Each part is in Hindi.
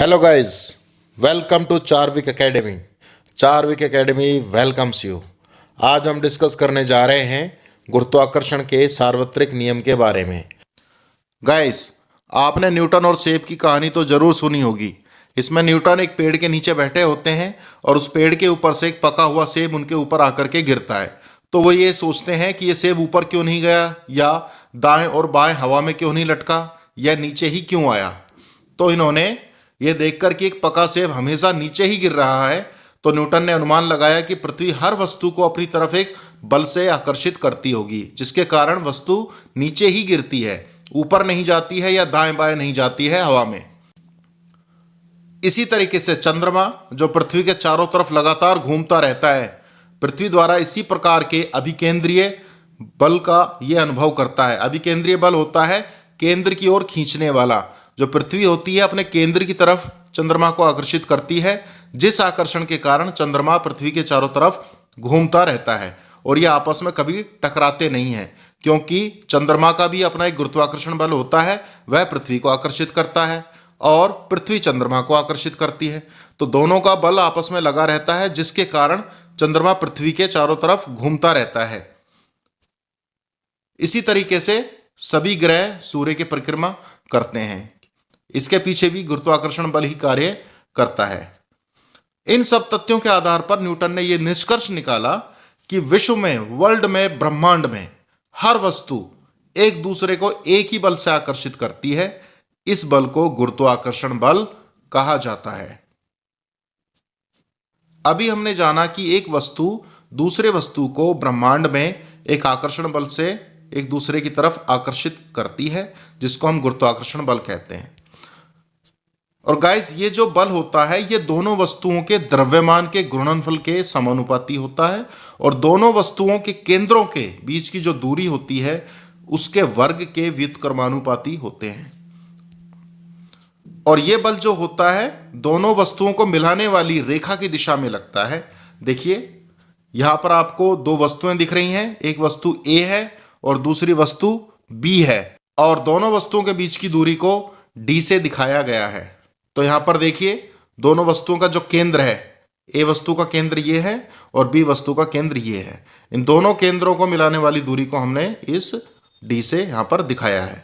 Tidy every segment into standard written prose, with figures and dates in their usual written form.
Hello guys, welcome to Charvik academy. Charvik academy welcomes you. आज हम डिस्कस करने जा रहे हैं गुरुत्वाकर्षण के सार्वत्रिक नियम के बारे में। गाइस, आपने न्यूटन और सेब की कहानी तो ज़रूर सुनी होगी। इसमें न्यूटन एक पेड़ के नीचे बैठे होते हैं और उस पेड़ के ऊपर से एक पका हुआ सेब उनके ऊपर आकर के गिरता है। तो वो ये सोचते हैं कि ये सेब ऊपर क्यों नहीं गया, या दाएं और बाएं हवा में क्यों नहीं लटका, या नीचे ही क्यों आया। तो इन्होंने ये देखकर कि एक पका सेब हमेशा नीचे ही गिर रहा है, तो न्यूटन ने अनुमान लगाया कि पृथ्वी हर वस्तु को अपनी तरफ एक बल से आकर्षित करती होगी, जिसके कारण वस्तु नीचे ही गिरती है, ऊपर नहीं जाती है या दाएं बाएं नहीं जाती है हवा में। इसी तरीके से चंद्रमा, जो पृथ्वी के चारों तरफ लगातार घूमता रहता है, पृथ्वी द्वारा इसी प्रकार के अभिकेंद्रीय बल का यह अनुभव करता है। अभिकेंद्रीय बल होता है केंद्र की ओर खींचने वाला। जो पृथ्वी होती है अपने केंद्र की तरफ चंद्रमा को आकर्षित करती है, जिस आकर्षण के कारण चंद्रमा पृथ्वी के चारों तरफ घूमता रहता है और ये आपस में कभी टकराते नहीं हैं, क्योंकि चंद्रमा का भी अपना एक गुरुत्वाकर्षण बल होता है, वह पृथ्वी को आकर्षित करता है और पृथ्वी चंद्रमा को आकर्षित करती है। तो दोनों का बल आपस में लगा रहता है, जिसके कारण चंद्रमा पृथ्वी के चारों तरफ घूमता रहता है। इसी तरीके से सभी ग्रह सूर्य की परिक्रमा करते हैं। इसके पीछे भी गुरुत्वाकर्षण बल ही कार्य करता है। इन सब तथ्यों के आधार पर न्यूटन ने यह निष्कर्ष निकाला कि विश्व में, वर्ल्ड में, ब्रह्मांड में हर वस्तु एक दूसरे को एक ही बल से आकर्षित करती है। इस बल को गुरुत्वाकर्षण बल कहा जाता है। अभी हमने जाना कि एक वस्तु दूसरे वस्तु को ब्रह्मांड में एक आकर्षण बल से एक दूसरे की तरफ आकर्षित करती है, जिसको हम गुरुत्वाकर्षण बल कहते हैं। और गाइस, ये जो बल होता है ये दोनों वस्तुओं के द्रव्यमान के गुणनफल के समानुपाती होता है और दोनों वस्तुओं के केंद्रों के बीच की जो दूरी होती है उसके वर्ग के व्युत्क्रमानुपाती होते हैं। और ये बल जो होता है दोनों वस्तुओं को मिलाने वाली रेखा की दिशा में लगता है। देखिए, यहां पर आपको दो वस्तुएं दिख रही हैं, एक वस्तु A है और दूसरी वस्तु B है, और दोनों वस्तुओं के बीच की दूरी को D से दिखाया गया है। तो यहां पर देखिए, दोनों वस्तुओं का जो केंद्र है, A वस्तु का केंद्र ये है और B वस्तु का केंद्र ये है। इन दोनों केंद्रों को मिलाने वाली दूरी को हमने इस D से यहां पर दिखाया है।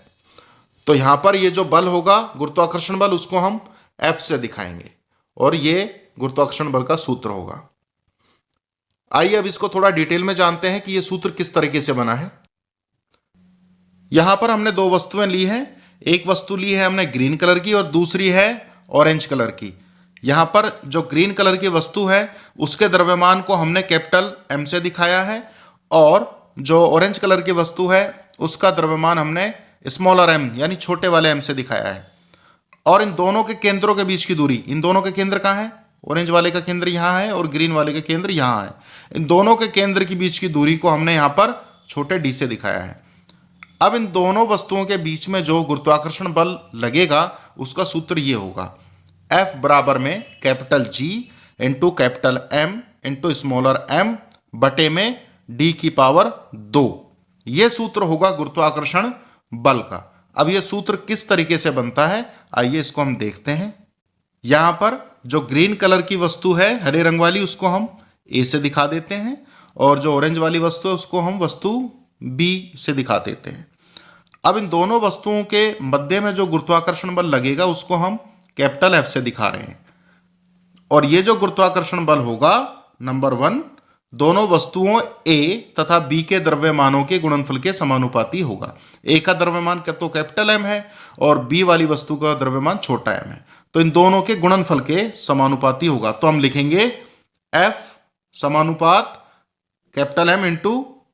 तो यहां पर ये जो बल होगा गुरुत्वाकर्षण बल, उसको हम F से दिखाएंगे और ये गुरुत्वाकर्षण बल का सूत्र होगा। आइए अब इसको थोड़ा डिटेल में जानते हैं कि ये सूत्र किस तरीके से बना है। यहां पर हमने दो वस्तुएं ली हैं। एक वस्तु ली है हमने ग्रीन कलर की और दूसरी है ऑरेंज कलर की। यहां पर जो ग्रीन कलर की वस्तु है उसके द्रव्यमान को हमने कैपिटल M से दिखाया है और जो ऑरेंज कलर की वस्तु है उसका द्रव्यमान हमने स्मॉलर m यानी छोटे वाले m से दिखाया है। और इन दोनों के केंद्रों के बीच की दूरी, इन दोनों के केंद्र कहाँ है? ऑरेंज वाले का केंद्र यहाँ है और ग्रीन वाले का केंद्र यहाँ है। इन दोनों के केंद्र के बीच की दूरी को हमने यहाँ पर छोटे d से दिखाया है। अब इन दोनों वस्तुओं के बीच में जो गुरुत्वाकर्षण बल लगेगा उसका सूत्र ये होगा, F बराबर में capital G into capital M into smaller m बटे में D की पावर 2। ये सूत्र होगा गुरुत्वाकर्षण बल का। अब ये सूत्र किस तरीके से बनता है, आइए इसको हम देखते हैं। यहां पर जो ग्रीन कलर की वस्तु है, हरे रंग वाली, उसको हम A से दिखा देते हैं और जो ऑरेंज वाली वस्तु है उसको हम वस्तु B से दिखा देते हैं। अब इन दोनों वस्तुओं के मध्य में जो गुरुत्वाकर्षण बल लगेगा उसको हम कैपिटल F से दिखा रहे हैं। और ये जो गुरुत्वाकर्षण बल होगा, नंबर 1, दोनों वस्तुओं A तथा B के द्रव्यमानों के गुणनफल के समानुपाती होगा। A का द्रव्यमान तो कैपिटल M है और B वाली वस्तु का द्रव्यमान छोटा m है, तो इन दोनों के गुणनफल के समानुपाती होगा। तो हम लिखेंगे F समानुपात capital M into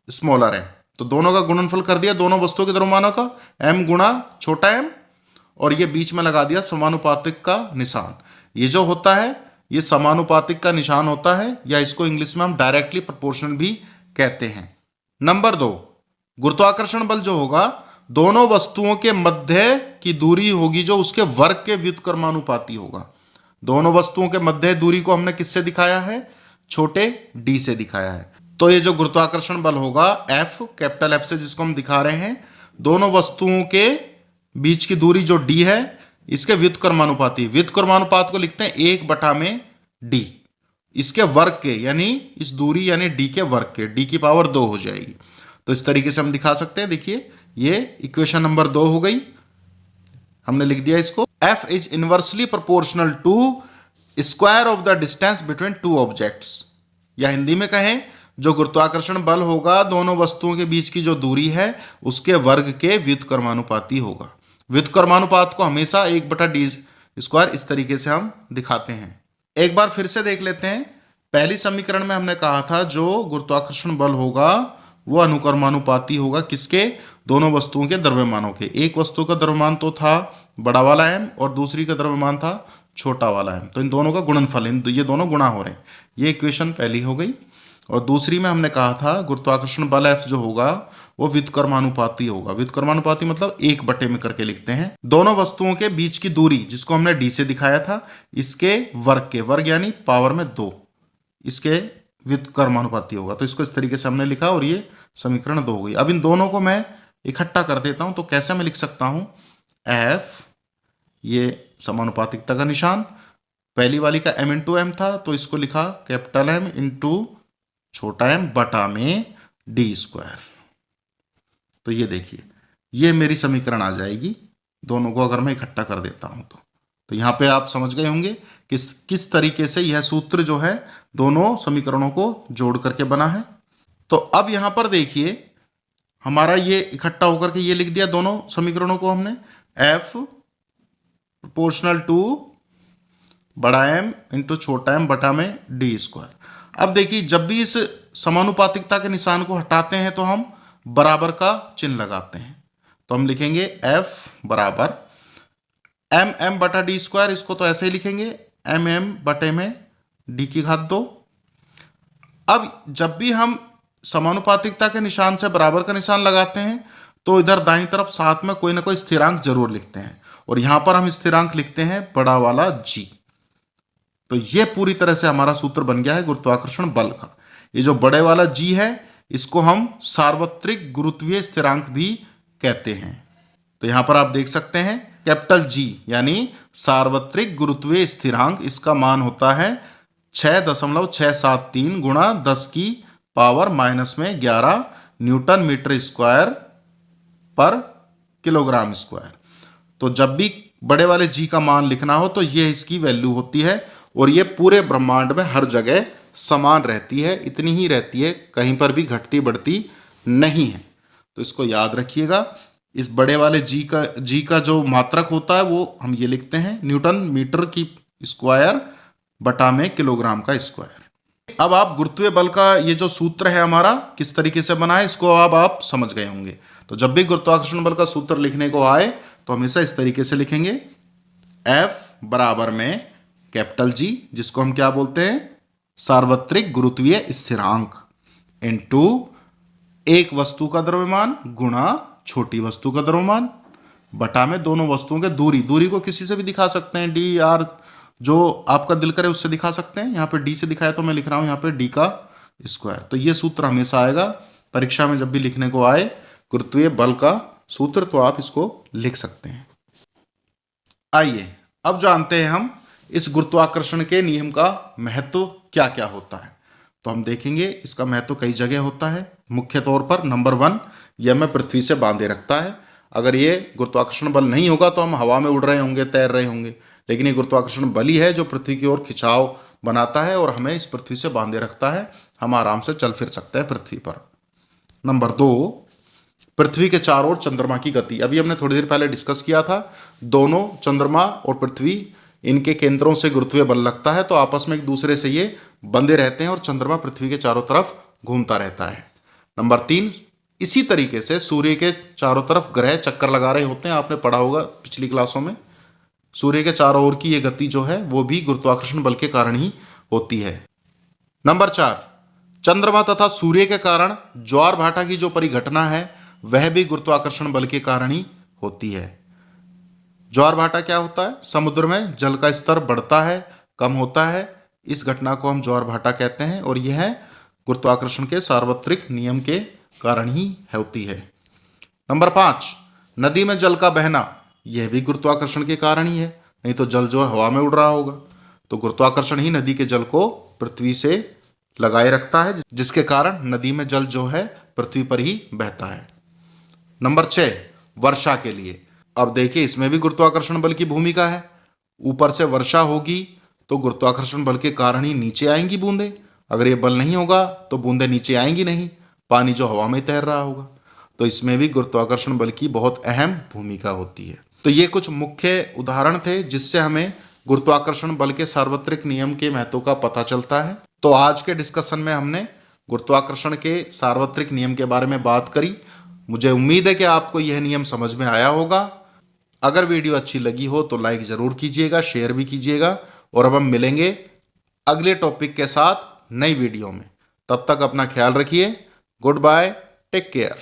smaller m। तो दोनों का गुणनफल कर दिया, दोनों वस्तुओं के द्रव्यमानों का, m गुणा छोटा m, और ये बीच में लगा दिया समानुपातिक का निशान। ये जो होता है ये समानुपातिक का निशान होता है, या इसको इंग्लिश में हम डायरेक्टली प्रोपोर्शनल भी कहते हैं। नंबर 2, गुरुत्वाकर्षण बल जो होगा दोनों वस्तुओं के मध्य की दूरी होगी जो उसके वर्ग के व्युत्क्रमानुपाती होगा। दोनों वस्तुओं के मध्य दूरी को हमने किससे दिखाया है? छोटे d से दिखाया है। तो ये जो गुरुत्वाकर्षण बल होगा F, कैपिटल F से जिसको हम दिखा रहे हैं, दोनों वस्तुओं के बीच की दूरी जो d है इसके व्युत्क्रमानुपाती, व्युत्क्रमानुपात को लिखते हैं 1/d, इसके वर्ग के, यानी इस दूरी यानी d के वर्ग के, d की पावर 2 हो जाएगी। तो इस तरीके से हम दिखा सकते हैं। देखिए ये इक्वेशन नंबर 2 हो गई, हमने लिख दिया इसको। f is inversely proportional to square of the distance between two objects, या हिंदी में कहें जो गुरुत्वाकर्षण बल होगा दोनों वस्तुओं के बीच की जो दूरी है उसके वर्ग के व्युत्क्रमानुपाती होगा। व्युत्क्रमानुपात को हमेशा 1/d² इस तरीके से हम दिखाते हैं। एक बार फिर से देख लेते हैं। पहली समीकरण में हमने कहा था जो गुरुत्वाकर्षण बल होगा वो अनुक्रमानुपाती होगा किसके, दोनों वस्तुओं के द्रव्यमानों के। एक वस्तु का द्रव्यमान तो था बड़ा वाला m और दूसरी का द्रव्यमान था छोटा वाला m, तो इन दोनों का गुणनफल, ये दोनों गुणा हो रहे हैं। ये इक्वेशन पहली हो गई। और दूसरी में हमने कहा था गुरुत्वाकर्षण बल F जो होगा वो व्युत्क्रमानुपाती होगा। व्युत्क्रमानुपाती मतलब 1/, में करके लिखते हैं दोनों वस्तुओं के बीच की दूरी, जिसको हमने d से दिखाया था, इसके वर्ग के, वर्ग यानी पावर में 2, इसके व्युत्क्रमानुपाती होगा। तो इसको इस तरीके से हमने लिखा और ये समीकरण 2 हो गई। अब इन दोनों को मैं इकट्ठा कर देता हूं, तो कैसे मैं लिख सकता हूं, F, ये समानुपातिकता का निशान, पहली वाली का m इंटू एम था तो इसको लिखा कैपिटल M इंटू छोटा m बटा में d²। तो ये देखिए ये मेरी समीकरण आ जाएगी, दोनों को अगर मैं इकट्ठा कर देता हूं तो यहां पे आप समझ गए होंगे किस तरीके से यह सूत्र जो है दोनों समीकरणों को जोड़ करके बना है। तो अब यहां पर देखिए हमारा ये इकट्ठा होकर के ये लिख दिया दोनों समीकरणों को हमने, F प्रोपोर्शनल टू बड़ा M इंटू छोटा m बटा में d²। अब देखिए जब भी इस समानुपातिकता के निशान को हटाते हैं तो हम बराबर का चिन्ह लगाते हैं। तो हम लिखेंगे F बराबर mm बटा d², इसको तो ऐसे ही लिखेंगे mm बटे में d की घात 2। अब जब भी हम समानुपातिकता के निशान से बराबर का निशान लगाते हैं तो इधर दाईं तरफ साथ में कोई ना कोई स्थिरांक जरूर लिखते हैं, और यहां पर हम स्थिरांक लिखते हैं बड़ा वाला g। तो ये पूरी तरह से हमारा सूत्र बन गया है गुरुत्वाकर्षण बल का। ये जो बड़े वाला g है इसको हम सार्वत्रिक गुरुत्वीय स्थिरांक भी कहते हैं। तो यहां पर आप देख सकते हैं कैपिटल G यानी सार्वत्रिक गुरुत्वीय स्थिरांक, इसका मान होता है 6.673 गुणा 10 की पावर -11 न्यूटन मीटर स्क्वायर पर किलोग्राम स्क्वायर। तो जब भी बड़े वाले g का मान लिखना हो तो ये इसकी वैल्यू होती है, और ये पूरे ब्रह्मांड में हर जगह समान रहती है, इतनी ही रहती है, कहीं पर भी घटती बढ़ती नहीं है। तो इसको याद रखिएगा। इस बड़े वाले g का जो मात्रक होता है वो हम ये लिखते हैं न्यूटन मीटर की स्क्वायर बटा में किलोग्राम का स्क्वायर। अब आप गुरुत्वीय बल का ये जो सूत्र है हमारा किस तरीके से बना है इसको अब आप समझ गए होंगे। तो जब भी गुरुत्वाकर्षण बल का सूत्र लिखने को आए तो हमेशा इस तरीके से लिखेंगे, F बराबर में कैपिटल G, जिसको हम क्या बोलते हैं, सार्वत्रिक गुरुत्वीय स्थिरांक, इनटू एक वस्तु का द्रव्यमान गुणा छोटी वस्तु का द्रव्यमान बटा में दोनों वस्तुओं के दूरी। दूरी को किसी से भी दिखा सकते हैं, डी आर, जो आपका दिल करे उससे दिखा सकते हैं। यहाँ पे डी से दिखाया तो मैं लिख रहा हूं यहाँ पे डी का स्क्वायर। तो ये सूत्र हमेशा आएगा परीक्षा में, जब भी लिखने को आए गुरुत्वीय बल का सूत्र तो आप इसको लिख सकते हैं। आइए अब जानते हैं हम इस गुरुत्वाकर्षण के नियम का महत्व क्या क्या होता है। तो हम देखेंगे इसका महत्व कई जगह होता है। मुख्य तौर पर नंबर 1, यह हमें पृथ्वी से बांधे रखता है। अगर ये गुरुत्वाकर्षण बल नहीं होगा तो हम हवा में उड़ रहे होंगे, तैर रहे होंगे, लेकिन ये गुरुत्वाकर्षण बल ही है जो पृथ्वी की ओर खिंचाव बनाता है और हमें इस पृथ्वी से बांधे रखता है। हम आराम से चल फिर सकते हैं पृथ्वी पर। नंबर 2, पृथ्वी के चारों ओर चंद्रमा की गति। अभी हमने थोड़ी देर पहले डिस्कस किया था, दोनों चंद्रमा और पृथ्वी, इनके केंद्रों से गुरुत्वीय बल लगता है तो आपस में एक दूसरे से ये बंधे रहते हैं और चंद्रमा पृथ्वी के चारों तरफ घूमता रहता है। नंबर 3, इसी तरीके से सूर्य के चारों तरफ ग्रह चक्कर लगा रहे होते हैं, आपने पढ़ा होगा पिछली क्लासों में। सूर्य के चारों ओर की ये गति जो है वो भी गुरुत्वाकर्षण बल के कारण ही होती है। नंबर 4, चंद्रमा तथा सूर्य के कारण ज्वार भाटा की जो परिघटना है वह भी गुरुत्वाकर्षण बल के कारण ही होती है। ज्वार भाटा क्या होता है, समुद्र में जल का स्तर बढ़ता है, कम होता है, इस घटना को हम ज्वार भाटा कहते हैं और यह गुरुत्वाकर्षण के सार्वत्रिक नियम के कारण ही होती है। नंबर 5, नदी में जल का बहना यह भी गुरुत्वाकर्षण के कारण ही है, नहीं तो जल जो है हवा में उड़ रहा होगा। तो गुरुत्वाकर्षण ही नदी के जल को पृथ्वी से लगाए रखता है, जिसके कारण नदी में जल जो है पृथ्वी पर ही बहता है। नंबर 6, वर्षा के लिए। अब देखिए, इसमें भी गुरुत्वाकर्षण बल की भूमिका है। ऊपर से वर्षा होगी तो गुरुत्वाकर्षण बल के कारण ही नीचे आएंगी बूंदें। अगर ये बल नहीं होगा तो बूंदें नीचे आएंगी नहीं, पानी जो हवा में तैर रहा होगा। तो इसमें भी गुरुत्वाकर्षण बल की बहुत अहम भूमिका होती है। तो ये कुछ मुख्य उदाहरण थे जिससे हमें गुरुत्वाकर्षण बल के सार्वत्रिक नियम के महत्व का पता चलता है। तो आज के डिस्कशन में हमने गुरुत्वाकर्षण के सार्वत्रिक नियम के बारे में बात करी। मुझे उम्मीद है कि आपको यह नियम समझ में आया होगा। अगर वीडियो अच्छी लगी हो तो लाइक ज़रूर कीजिएगा, शेयर भी कीजिएगा। और अब हम मिलेंगे अगले टॉपिक के साथ नई वीडियो में। तब तक अपना ख्याल रखिए। Goodbye, take care.